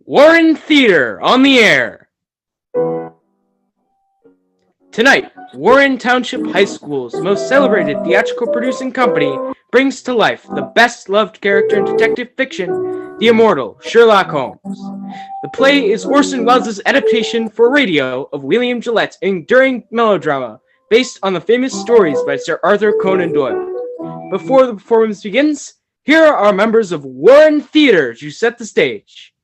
Warren Theater on the air. Tonight, Warren Township High School's most celebrated theatrical producing company brings to life the best-loved character in detective fiction, the immortal Sherlock Holmes. The play is Orson Welles' adaptation for radio of William Gillette's enduring melodrama based on the famous stories by Sir Arthur Conan Doyle. Before the performance begins, here are members of Warren Theater to set the stage.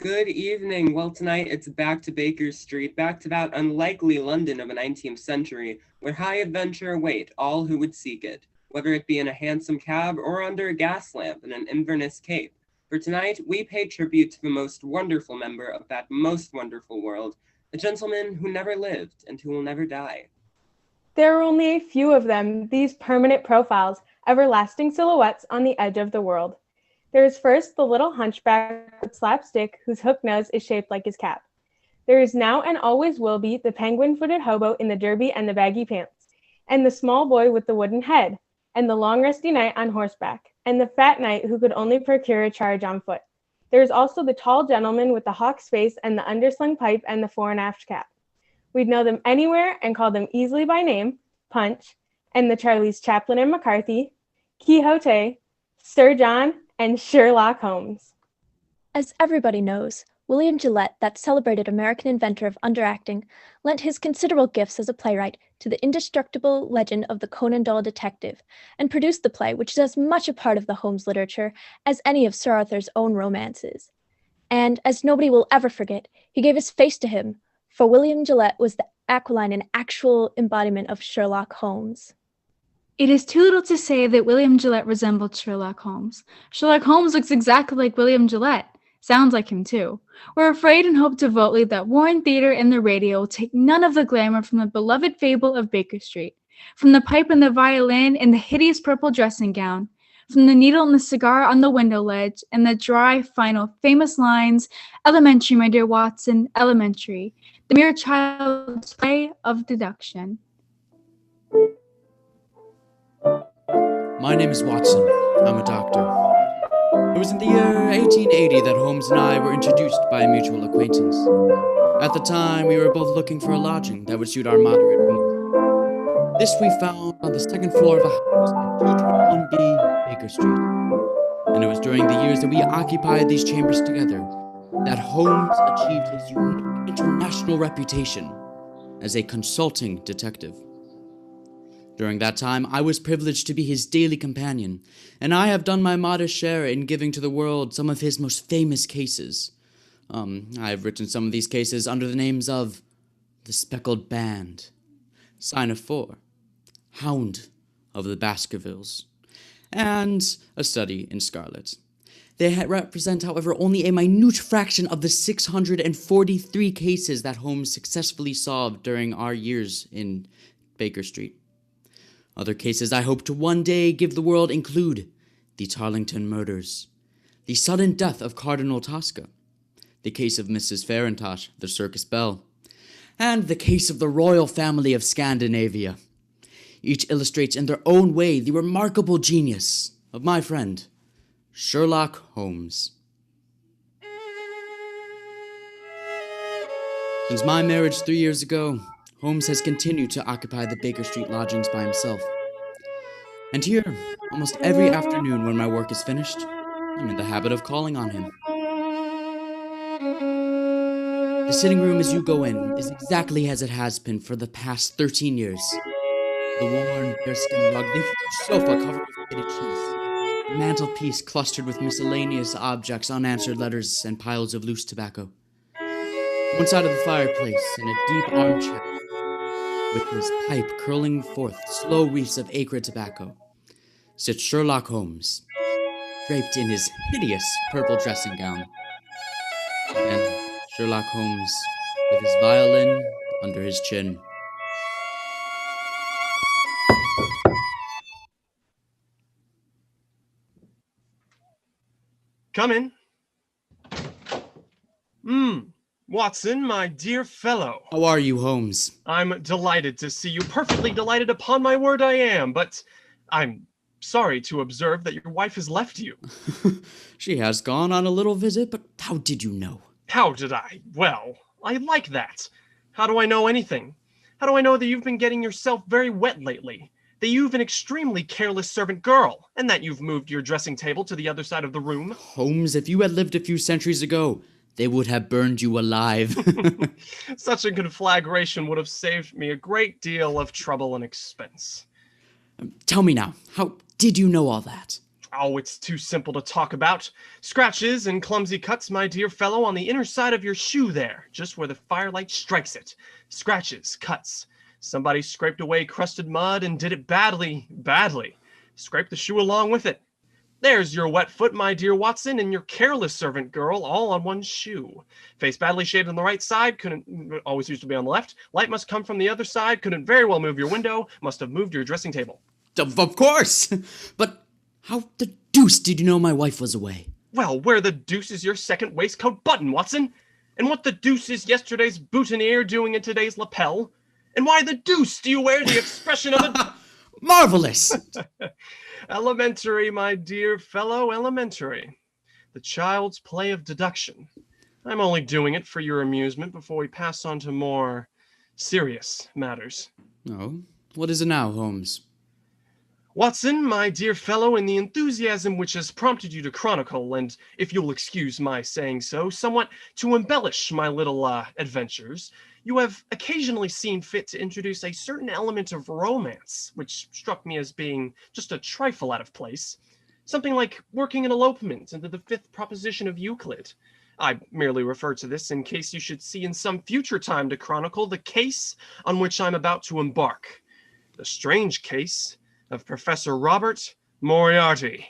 Good evening. Well, tonight it's back to Baker Street, back to that unlikely London of the 19th century, where high adventure await all who would seek it, whether it be in a hansom cab or under a gas lamp in an Inverness cape. For tonight, we pay tribute to the most wonderful member of that most wonderful world, a gentleman who never lived and who will never die. There are only a few of them, these permanent profiles, everlasting silhouettes on the edge of the world. There is first the little hunchback with slapstick whose hook nose is shaped like his cap. There is now and always will be the penguin-footed hobo in the derby and the baggy pants, and the small boy with the wooden head, and the long rusty knight on horseback, and the fat knight who could only procure a charge on foot. There is also the tall gentleman with the hawk's face and the underslung pipe and the fore and aft cap. We'd know them anywhere and call them easily by name, Punch, and the Charlies Chaplin and McCarthy, Quixote, Sir John, and Sherlock Holmes. As everybody knows, William Gillette, that celebrated American inventor of underacting, lent his considerable gifts as a playwright to the indestructible legend of the Conan Doyle detective, and produced the play, which is as much a part of the Holmes literature as any of Sir Arthur's own romances. And, as nobody will ever forget, he gave his face to him, for William Gillette was the aquiline and actual embodiment of Sherlock Holmes. It is too little to say that William Gillette resembled Sherlock Holmes. Sherlock Holmes looks exactly like William Gillette. Sounds like him, too. We're afraid and hope devoutly that Warren Theater and the radio will take none of the glamour from the beloved fable of Baker Street, from the pipe and the violin and the hideous purple dressing gown, from the needle and the cigar on the window ledge, and the dry, final, famous lines, "Elementary, my dear Watson, elementary," the mere child's play of deduction. My name is Watson. I'm a doctor. It was in the year 1880 that Holmes and I were introduced by a mutual acquaintance. At the time, we were both looking for a lodging that would suit our moderate means. This we found on the second floor of a house at 221B Baker Street. And it was during the years that we occupied these chambers together that Holmes achieved his unique international reputation as a consulting detective. During that time, I was privileged to be his daily companion, and I have done my modest share in giving to the world some of his most famous cases. I have written some of these cases under the names of The Speckled Band, Sign of Four, Hound of the Baskervilles, and A Study in Scarlet. They represent, however, only a minute fraction of the 643 cases that Holmes successfully solved during our years in Baker Street. Other cases I hope to one day give the world include the Tarlington murders, the sudden death of Cardinal Tosca, the case of Mrs. Farintosh, the circus belle, and the case of the royal family of Scandinavia. Each illustrates in their own way the remarkable genius of my friend, Sherlock Holmes. Since my marriage 3 years ago, Holmes has continued to occupy the Baker Street lodgings by himself. And here, almost every afternoon when my work is finished, I'm in the habit of calling on him. The sitting room as you go in is exactly as it has been for the past 13 years. The worn bearskin rug, the huge sofa covered with faded cheese, the mantelpiece clustered with miscellaneous objects, unanswered letters, and piles of loose tobacco. One side of the fireplace, in a deep armchair, with his pipe curling forth slow wreaths of acrid tobacco, sits Sherlock Holmes, draped in his hideous purple dressing gown. And Sherlock Holmes, with his violin under his chin. Come in. Watson, my dear fellow. How are you, Holmes? I'm delighted to see you. Perfectly delighted, upon my word I am. But I'm sorry to observe that your wife has left you. She has gone on a little visit, but how did you know? How did I? Well, I like that. How do I know anything? How do I know that you've been getting yourself very wet lately? That you've an extremely careless servant girl, and that you've moved your dressing table to the other side of the room? Holmes, if you had lived a few centuries ago, they would have burned you alive. Such a conflagration would have saved me a great deal of trouble and expense. Tell me now, how did you know all that? Oh, it's too simple to talk about. Scratches and clumsy cuts, my dear fellow, on the inner side of your shoe there, just where the firelight strikes it. Scratches, cuts. Somebody scraped away crusted mud and did it badly, badly. Scraped the shoe along with it. There's your wet foot, my dear Watson, and your careless servant girl, all on one shoe. Face badly shaved on the right side, always used to be on the left. Light must come from the other side, couldn't very well move your window, must have moved your dressing table. Of course! But how the deuce did you know my wife was away? Well, where the deuce is your second waistcoat button, Watson? And what the deuce is yesterday's boutonniere doing in today's lapel? And why the deuce do you wear the expression of a... Marvelous! Elementary, my dear fellow, elementary. The child's play of deduction. I'm only doing it for your amusement before we pass on to more serious matters. Oh, what is it now, Holmes? Watson, my dear fellow, in the enthusiasm which has prompted you to chronicle, and if you'll excuse my saying so, somewhat to embellish my little adventures, you have occasionally seen fit to introduce a certain element of romance, which struck me as being just a trifle out of place. Something like working an elopement into the fifth proposition of Euclid. I merely refer to this in case you should see in some future time to chronicle the case on which I'm about to embark. The strange case of Professor Robert Moriarty.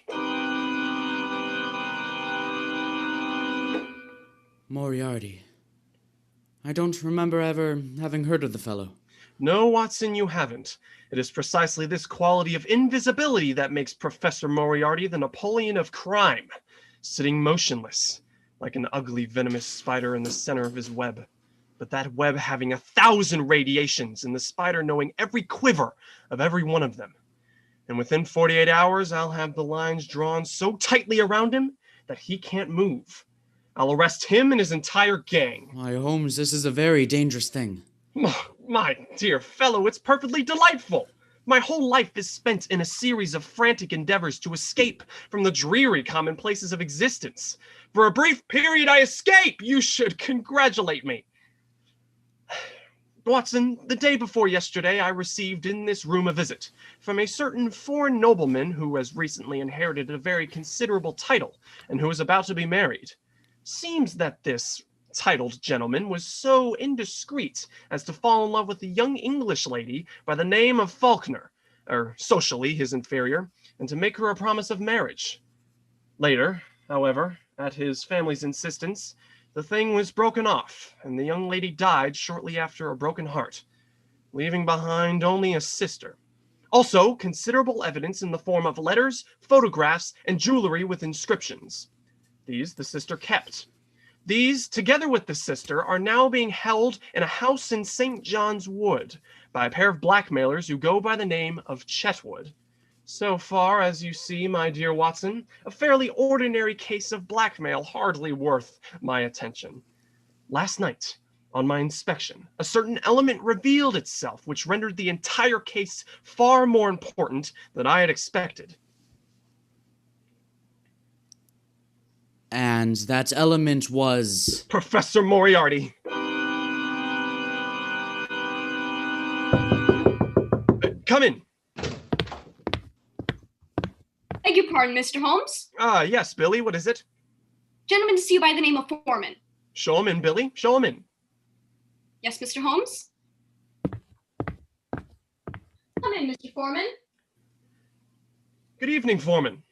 Moriarty. I don't remember ever having heard of the fellow. No, Watson, you haven't. It is precisely this quality of invisibility that makes Professor Moriarty the Napoleon of crime, sitting motionless, like an ugly venomous spider in the center of his web. But that web having 1,000 radiations, and the spider knowing every quiver of every one of them. And within 48 hours, I'll have the lines drawn so tightly around him that he can't move. I'll arrest him and his entire gang. Why, Holmes, this is a very dangerous thing. My dear fellow, it's perfectly delightful. My whole life is spent in a series of frantic endeavors to escape from the dreary commonplaces of existence. For a brief period, I escape. You should congratulate me. Watson, the day before yesterday, I received in this room a visit from a certain foreign nobleman who has recently inherited a very considerable title and who is about to be married. Seems that this titled gentleman was so indiscreet as to fall in love with a young English lady by the name of Faulkner, or socially his inferior, and to make her a promise of marriage. Later, however, at his family's insistence, the thing was broken off, and the young lady died shortly after a broken heart, leaving behind only a sister. Also, considerable evidence in the form of letters, photographs, and jewelry with inscriptions. These the sister kept. These, together with the sister, are now being held in a house in St. John's Wood by a pair of blackmailers who go by the name of Chetwood. So far, as you see, my dear Watson, a fairly ordinary case of blackmail, hardly worth my attention. Last night, on my inspection, a certain element revealed itself which rendered the entire case far more important than I had expected. And that element was... Professor Moriarty. Come in. Beg your pardon, Mr. Holmes. Yes, Billy, what is it? Gentleman to see you by the name of Foreman. Show him in, Billy. Show him in. Yes, Mr. Holmes? Come in, Mr. Foreman. Good evening, Foreman.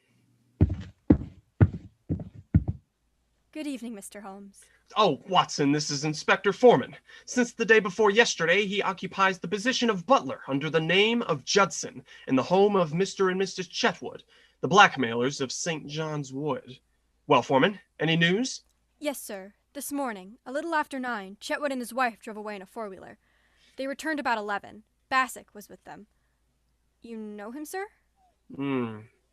Good evening, Mr. Holmes. Oh, Watson, this is Inspector Foreman. Since the day before yesterday, he occupies the position of butler under the name of Judson in the home of Mr. and Mrs. Chetwood, the blackmailers of St. John's Wood. Well, Foreman, any news? Yes, sir. This morning, a little after 9, Chetwood and his wife drove away in a four-wheeler. They returned about 11. Bassick was with them. You know him, sir?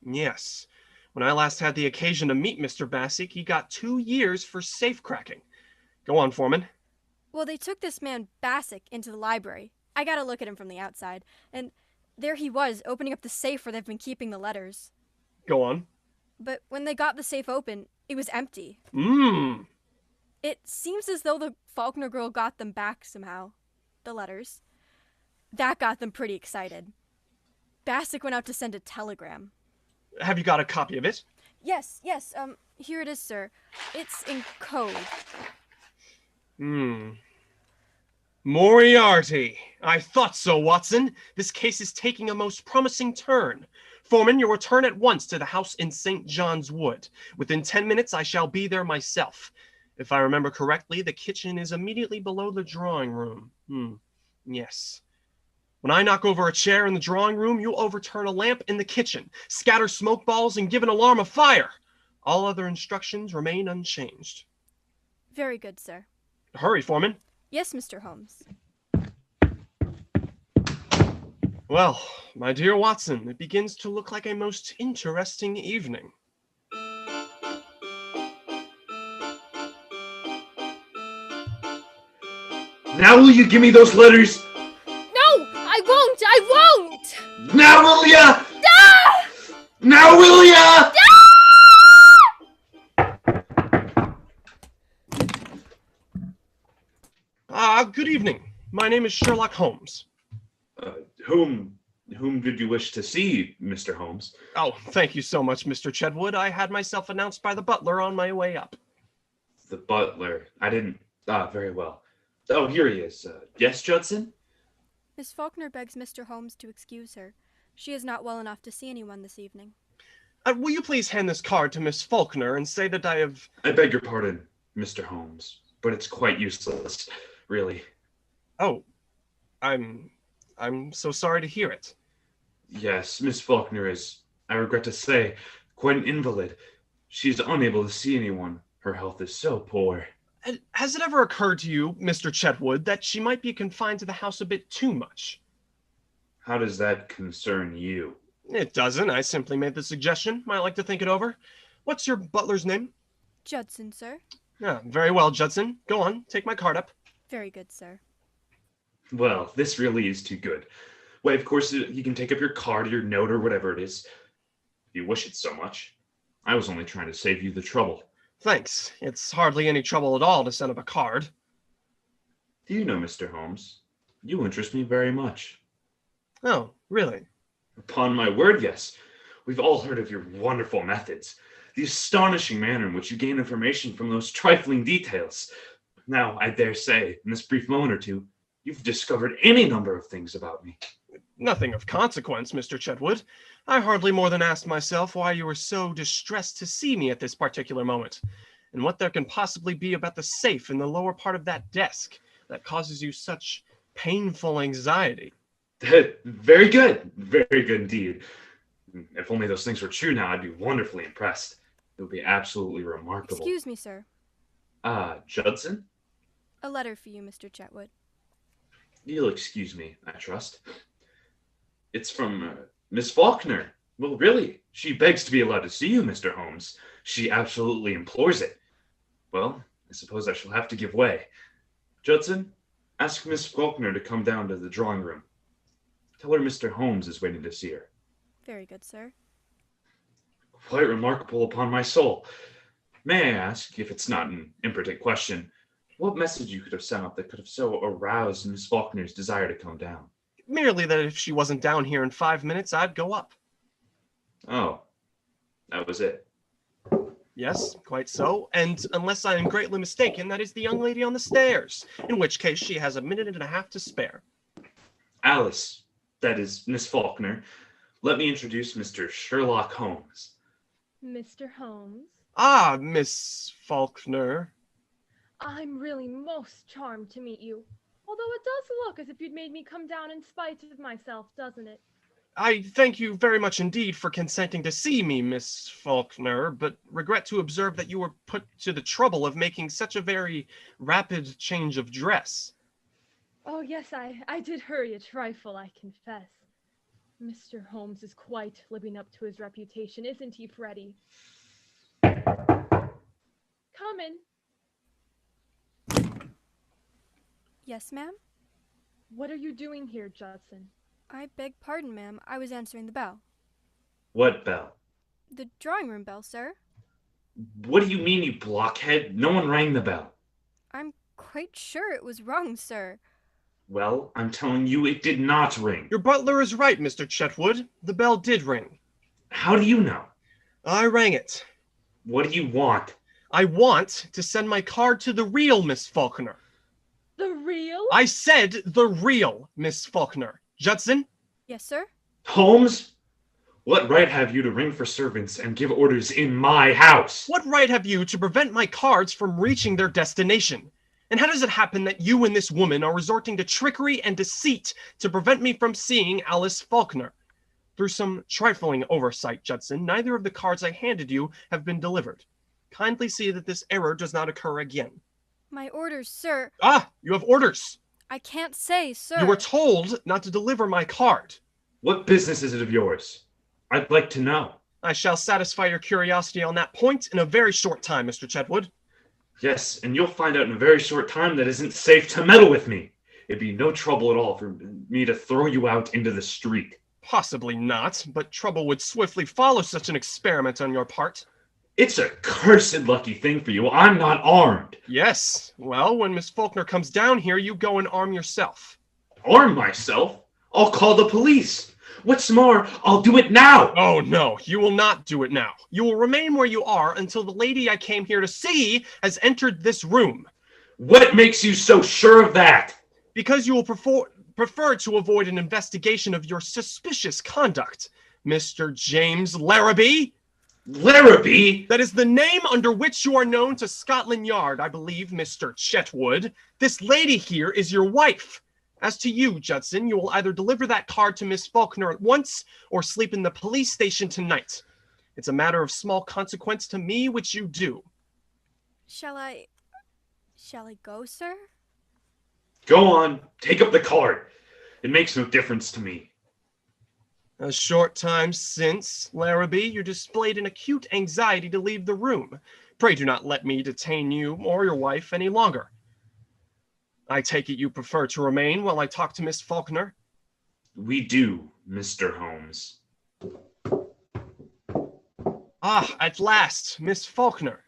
Yes. When I last had the occasion to meet Mr. Bassick, he got 2 years for safe cracking. Go on, Foreman. Well, they took this man Bassick into the library. I got a look at him from the outside, and there he was, opening up the safe where they've been keeping the letters. Go on. But when they got the safe open, it was empty. It seems as though the Faulkner girl got them back somehow. The letters. That got them pretty excited. Bassick went out to send a telegram. Have you got a copy of it? Yes, here it is, sir. It's in code. Moriarty. I thought so, Watson. This case is taking a most promising turn. Foreman, you'll return at once to the house in St. John's Wood. Within 10 minutes, I shall be there myself. If I remember correctly, the kitchen is immediately below the drawing room. Yes. When I knock over a chair in the drawing room, you'll overturn a lamp in the kitchen, scatter smoke balls, and give an alarm of fire. All other instructions remain unchanged. Very good, sir. Hurry, Foreman. Yes, Mr. Holmes. Well, my dear Watson, it begins to look like a most interesting evening. Now will you give me those letters? No! I won't! I won't! Now will ya? Ah! Now will ya? Good evening. My name is Sherlock Holmes. Whom did you wish to see, Mr. Holmes? Oh, thank you so much, Mr. Chedwood. I had myself announced by the butler on my way up. The butler. I didn't... very well. Oh, here he is. Yes, Judson? Miss Faulkner begs Mr. Holmes to excuse her. She is not well enough to see anyone this evening. Will you please hand this card to Miss Faulkner and say that I have... I beg your pardon, Mr. Holmes, but it's quite useless, really. Oh, I'm so sorry to hear it. Yes, Miss Faulkner is, I regret to say, quite an invalid. She's unable to see anyone. Her health is so poor. Has it ever occurred to you, Mr. Chetwood, that she might be confined to the house a bit too much? How does that concern you? It doesn't. I simply made the suggestion. Might like to think it over. What's your butler's name? Judson, sir. Ah, very well, Judson. Go on, take my card up. Very good, sir. Well, this really is too good. Why, of course, you can take up your card, your note, or whatever it is. If you wish it so much. I was only trying to save you the trouble. Thanks. It's hardly any trouble at all to send up a card. Do you know, Mr. Holmes, you interest me very much. Oh, really? Upon my word, yes. We've all heard of your wonderful methods, the astonishing manner in which you gain information from those trifling details. Now, I dare say, in this brief moment or two, you've discovered any number of things about me. Nothing of consequence, Mr. Chetwood. I hardly more than asked myself why you were so distressed to see me at this particular moment, and what there can possibly be about the safe in the lower part of that desk that causes you such painful anxiety. Very good indeed. If only those things were true now, I'd be wonderfully impressed. It would be absolutely remarkable. Excuse me, sir. Judson? A letter for you, Mr. Chetwood. You'll excuse me, I trust. It's from Miss Faulkner. Well, really, she begs to be allowed to see you, Mr. Holmes. She absolutely implores it. Well, I suppose I shall have to give way. Judson, ask Miss Faulkner to come down to the drawing room. Tell her Mr. Holmes is waiting to see her. Very good, sir. Quite remarkable, upon my soul. May I ask, if it's not an impertinent question, what message you could have sent up that could have so aroused Miss Faulkner's desire to come down? Merely that if she wasn't down here in 5 minutes, I'd go up. Oh, that was it. Yes, quite so. And unless I am greatly mistaken, that is the young lady on the stairs, in which case she has a minute and a half to spare. Alice, that is Miss Faulkner. Let me introduce Mr. Sherlock Holmes. Mr. Holmes? Ah, Miss Faulkner. I'm really most charmed to meet you. Although it does look as if you'd made me come down in spite of myself, doesn't it? I thank you very much indeed for consenting to see me, Miss Faulkner, but regret to observe that you were put to the trouble of making such a very rapid change of dress. Oh, yes, I did hurry a trifle, I confess. Mr. Holmes is quite living up to his reputation, isn't he, Freddie? Come in. Yes, ma'am? What are you doing here, Judson? I beg pardon, ma'am. I was answering the bell. What bell? The drawing room bell, sir. What do you mean, you blockhead? No one rang the bell. I'm quite sure it was rung, sir. Well, I'm telling you it did not ring. Your butler is right, Mr. Chetwood. The bell did ring. How do you know? I rang it. What do you want? I want to send my card to the real Miss Faulkner. The real? I said the real Miss Faulkner. Judson? Yes, sir? Holmes? What right have you to ring for servants and give orders in my house? What right have you to prevent my cards from reaching their destination? And how does it happen that you and this woman are resorting to trickery and deceit to prevent me from seeing Alice Faulkner? Through some trifling oversight, Judson, neither of the cards I handed you have been delivered. Kindly see that this error does not occur again. My orders, sir. Ah, you have orders. I can't say, sir. You were told not to deliver my card. What business is it of yours? I'd like to know. I shall satisfy your curiosity on that point in a very short time, Mr. Chetwood. Yes, and you'll find out in a very short time that isn't safe to meddle with me. It'd be no trouble at all for me to throw you out into the street. Possibly not, but trouble would swiftly follow such an experiment on your part. It's a cursed lucky thing for you. I'm not armed. Yes. Well, when Miss Faulkner comes down here, you go and arm yourself. Arm myself? I'll call the police. What's more, I'll do it now. Oh, no, you will not do it now. You will remain where you are until the lady I came here to see has entered this room. What makes you so sure of that? Because you will prefer to avoid an investigation of your suspicious conduct, Mr. James Larrabee. Larrabee? That is the name under which you are known to Scotland Yard, I believe, Mr. Chetwood. This lady here is your wife. As to you, Judson, you will either deliver that card to Miss Faulkner at once or sleep in the police station tonight. It's a matter of small consequence to me which you do. Shall I go, sir? Go on, take up the card. It makes no difference to me. A short time since, Larrabee, you displayed an acute anxiety to leave the room. Pray do not let me detain you or your wife any longer. I take it you prefer to remain while I talk to Miss Faulkner? We do, Mr. Holmes. Ah, at last, Miss Faulkner.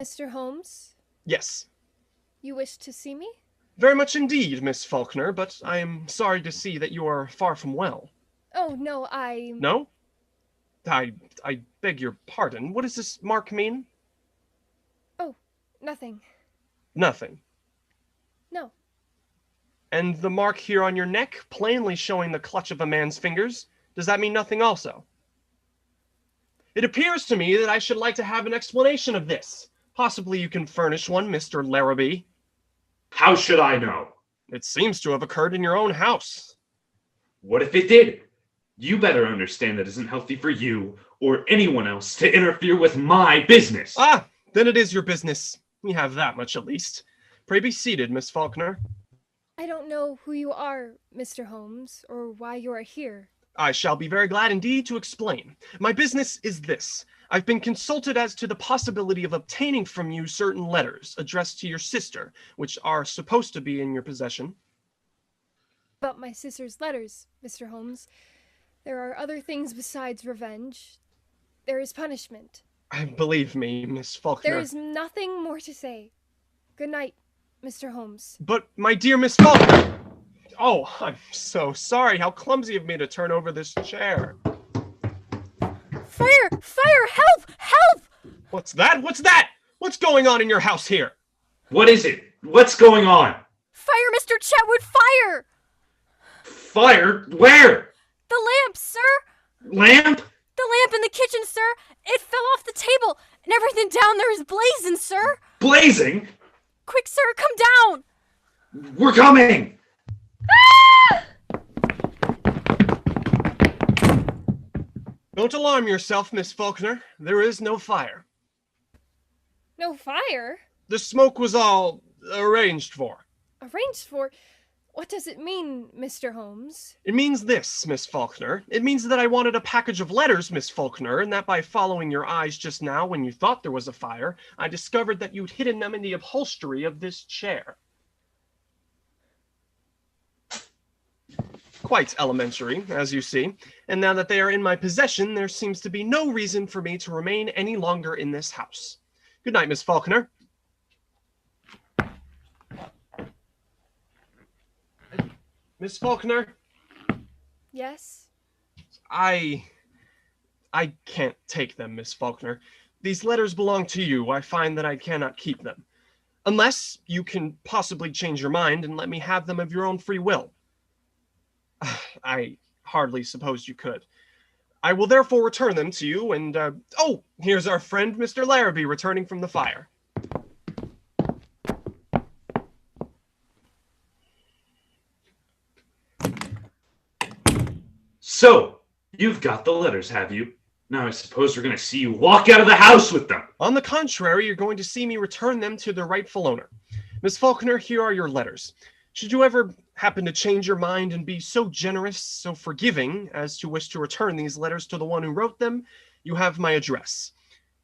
Mr. Holmes, Yes. you wish to see me? Very much indeed, Miss Faulkner, but I am sorry to see that you are far from well. Oh, no, No? I beg your pardon. What does this mark mean? Oh, nothing. Nothing. No. And the mark here on your neck, plainly showing the clutch of a man's fingers, does that mean nothing also? It appears to me that I should like to have an explanation of this. Possibly you can furnish one, Mr. Larrabee. How should I know? It seems to have occurred in your own house. What if it did? You better understand that it isn't healthy for you or anyone else to interfere with my business. Ah, then it is your business. We have that much at least. Pray be seated, Miss Faulkner. I don't know who you are, Mr. Holmes, or why you are here. I shall be very glad indeed to explain. My business is this. I've been consulted as to the possibility of obtaining from you certain letters addressed to your sister, which are supposed to be in your possession. About my sister's letters, Mr. Holmes. There are other things besides revenge. There is punishment. Believe me, Miss Faulkner. There is nothing more to say. Good night, Mr. Holmes. But, my dear Miss Faulkner! Oh, I'm so sorry. How clumsy of me to turn over this chair. Fire! Fire! Help! Help! What's that? What's that? What's going on in your house here? What is it? What's going on? Fire, Mr. Chetwood! Fire! Fire? Where? The lamp, sir! Lamp? The lamp in the kitchen, sir! It fell off the table, and everything down there is blazing, sir! Blazing? Quick, sir, come down! We're coming! Don't alarm yourself, Miss Faulkner. There is no fire. No fire? The smoke was all arranged for. Arranged for? What does it mean, Mr. Holmes? It means this, Miss Faulkner. It means that I wanted a package of letters, Miss Faulkner, and that by following your eyes just now when you thought there was a fire, I discovered that you'd hidden them in the upholstery of this chair. Quite elementary, as you see, and now that they are in my possession, there seems to be no reason for me to remain any longer in this house. Good night, Miss Faulkner. Miss Faulkner? Yes? I can't take them, Miss Faulkner. These letters belong to you. I find that I cannot keep them. Unless you can possibly change your mind and let me have them of your own free will. I hardly suppose you could. I will therefore return them to you and, oh, here's our friend Mr. Larrabee returning from the fire. So, you've got the letters, have you? Now I suppose we're going to see you walk out of the house with them. On the contrary, you're going to see me return them to their rightful owner. Miss Faulkner, here are your letters. Should you ever happen to change your mind and be so generous, so forgiving, as to wish to return these letters to the one who wrote them, you have my address.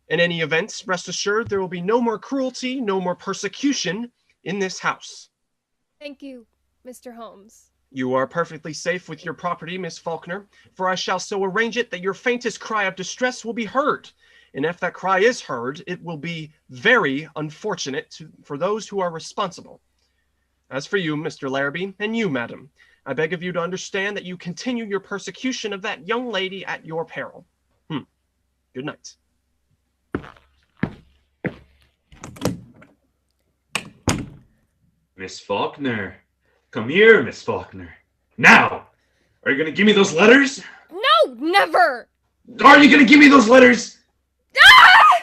In any event, rest assured there will be no more cruelty, no more persecution in this house. Thank you, Mr. Holmes. You are perfectly safe with your property, Miss Faulkner, for I shall so arrange it that your faintest cry of distress will be heard. And if that cry is heard, it will be very unfortunate for those who are responsible. As for you, Mr. Larrabee, and you, madam, I beg of you to understand that you continue your persecution of that young lady at your peril. Good night. Miss Faulkner. Come here, Miss Faulkner. Now! Are you going to give me those letters? No, never! Are you going to give me those letters? Ah!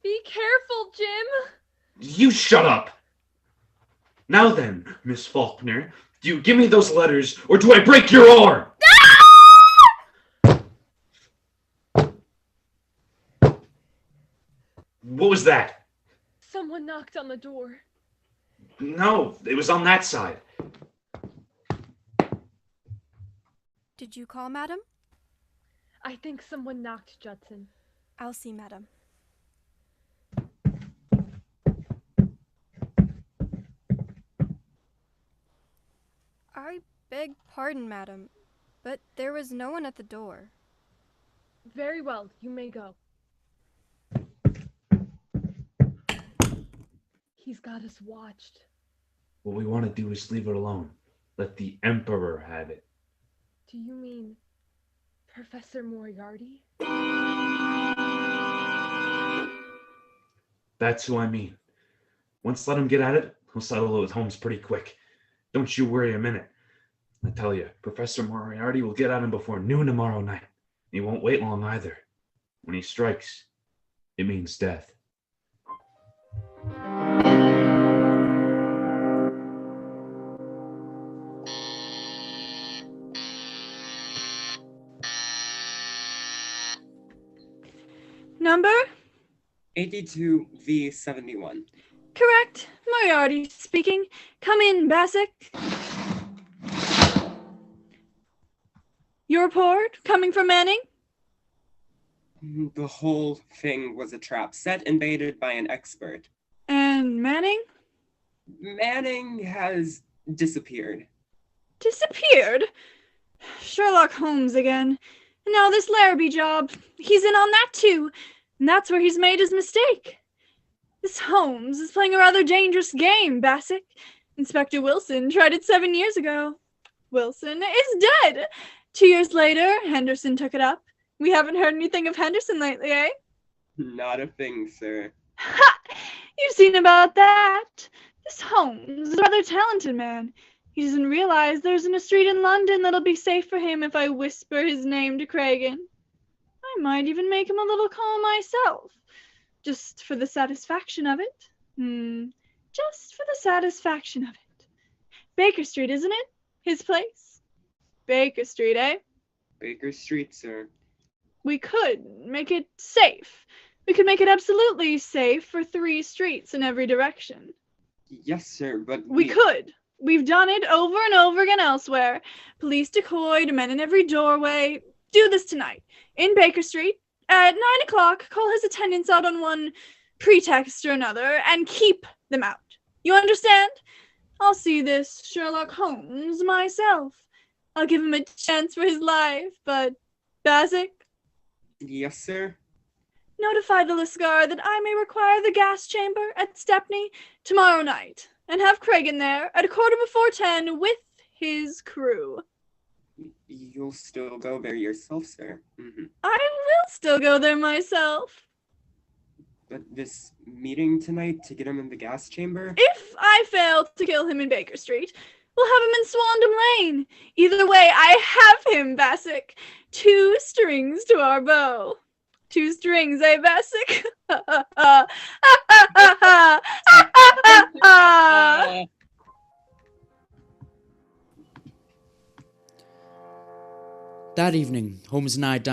Be careful, Jim! You shut up! Now then, Miss Faulkner, do you give me those letters, or do I break your arm? What was that? Someone knocked on the door. No, it was on that side. Did you call, madam? I think someone knocked, Judson. I'll see, madam. I beg pardon, madam, but there was no one at the door. Very well, you may go. He's got us watched. What we want to do is leave it alone. Let the Emperor have it. Do you mean Professor Moriarty? That's who I mean. Once let him get at it, he'll settle it with Holmes pretty quick. Don't you worry a minute. I tell you, Professor Moriarty will get at him before noon tomorrow night. He won't wait long either. When he strikes, it means death. Number? 82V71. Correct. Moriarty speaking. Come in, Bassick. Your report coming from Manning? The whole thing was a trap set and baited by an expert. And Manning? Manning has disappeared. Disappeared? Sherlock Holmes again. And now this Larrabee job. He's in on that too. And that's where he's made his mistake. This Holmes is playing a rather dangerous game, Bassick. Inspector Wilson tried it 7 years ago. Wilson is dead. 2 years later, Henderson took it up. We haven't heard anything of Henderson lately, eh? Not a thing, sir. Ha! You've seen about that. This Holmes is a rather talented man. He doesn't realize there isn't a street in London that'll be safe for him if I whisper his name to Cragen. I might even make him a little call myself. Just for the satisfaction of it. Just for the satisfaction of it. Baker Street, isn't it? His place? Baker Street, eh? Baker Street, sir. We could make it safe. We could make it absolutely safe for 3 streets in every direction. Yes, sir, but We could. We've done it over and over again elsewhere. Police decoyed, men in every doorway. Do this tonight, in Baker Street, at 9 o'clock. Call his attendants out on one pretext or another, and keep them out. You understand? I'll see this Sherlock Holmes myself. I'll give him a chance for his life, but Bassick, Yes, sir. notify the Lascar that I may require the gas chamber at Stepney tomorrow night, and have Cragen there at 10:15 with his crew. You'll still go there yourself, sir. I will still go there myself. But this meeting tonight to get him in the gas chamber? If I fail to kill him in Baker Street, we'll have him in Swandam Lane. Either way, I have him, Bassick. 2 strings to our bow. 2 strings, eh, Bassick? That evening, Holmes and I dined